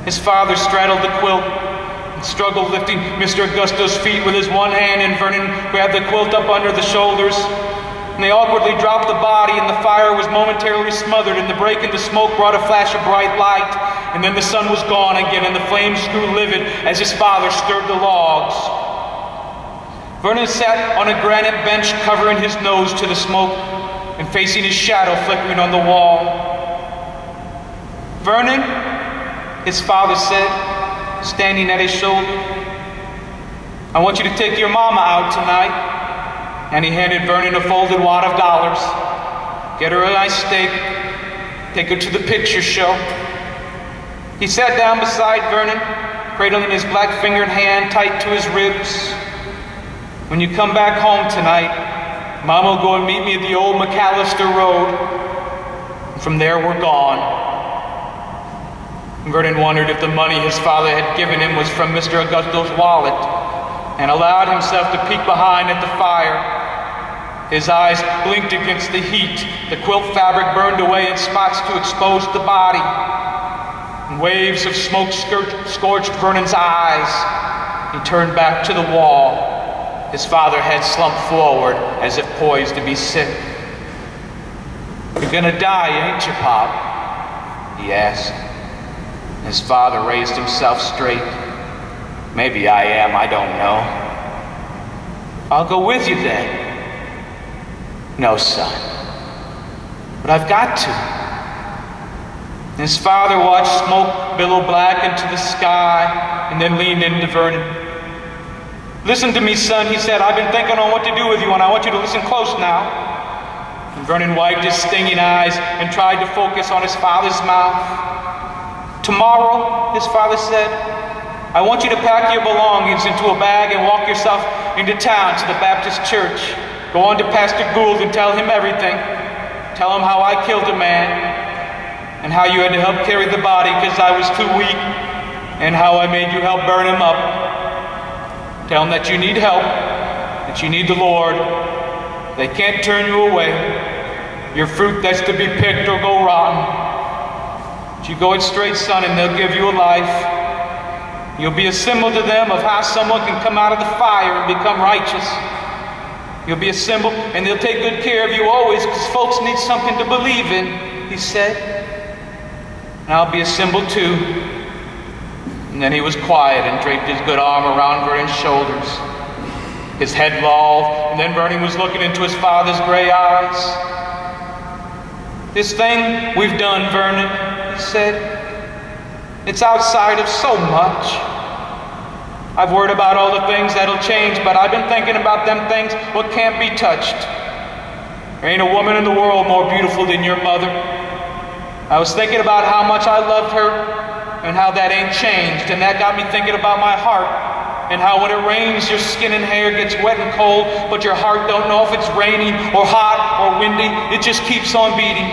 His father straddled the quilt and struggled lifting Mr. Augusto's feet with his one hand, and Vernon grabbed the quilt up under the shoulders. And they awkwardly dropped the body, and the fire was momentarily smothered, and the break in the smoke brought a flash of bright light. And then the sun was gone again, and the flames grew livid as his father stirred the logs. Vernon sat on a granite bench, covering his nose to the smoke and facing his shadow flickering on the wall. "Vernon," his father said, standing at his shoulder, "I want you to take your mama out tonight." And he handed Vernon a folded wad of dollars. "Get her a nice steak. Take her to the picture show." He sat down beside Vernon, cradling his black-fingered hand tight to his ribs. "When you come back home tonight, Mama will go and meet me at the old McAllister Road. And from there, we're gone." Vernon wondered if the money his father had given him was from Mr. Augusto's wallet, and allowed himself to peek behind at the fire. His eyes blinked against the heat. The quilt fabric burned away in spots to expose the body. And waves of smoke scorched Vernon's eyes. He turned back to the wall. His father had slumped forward as if poised to be sick. "You're gonna die, ain't you, Pop?" he asked. His father raised himself straight. "Maybe I am, I don't know." "I'll go with you then." "No, son, but I've got to." His father watched smoke billow black into the sky and then leaned into Vernon. "Listen to me, son," he said. "I've been thinking on what to do with you, and I want you to listen close now." And Vernon wiped his stinging eyes and tried to focus on his father's mouth. "Tomorrow," his father said, "I want you to pack your belongings into a bag and walk yourself into town to the Baptist church. Go on to Pastor Gould and tell him everything. Tell him how I killed a man, and how you had to help carry the body because I was too weak, and how I made you help burn him up. Tell them that you need help, that you need the Lord. They can't turn you away. Your fruit that's to be picked or go rotten. But you go it straight, son, and they'll give you a life. You'll be a symbol to them of how someone can come out of the fire and become righteous. You'll be a symbol, and they'll take good care of you always, because folks need something to believe in," he said. "And I'll be a symbol too." And then he was quiet and draped his good arm around Vernon's shoulders. His head lolled, and then Vernon was looking into his father's gray eyes. "This thing we've done, Vernon," he said, "it's outside of so much. I've worried about all the things that'll change, but I've been thinking about them things what can't be touched. There ain't a woman in the world more beautiful than your mother. I was thinking about how much I loved her, and how that ain't changed, and that got me thinking about my heart, and how when it rains your skin and hair gets wet and cold, but your heart don't know if it's raining or hot or windy. It just keeps on beating.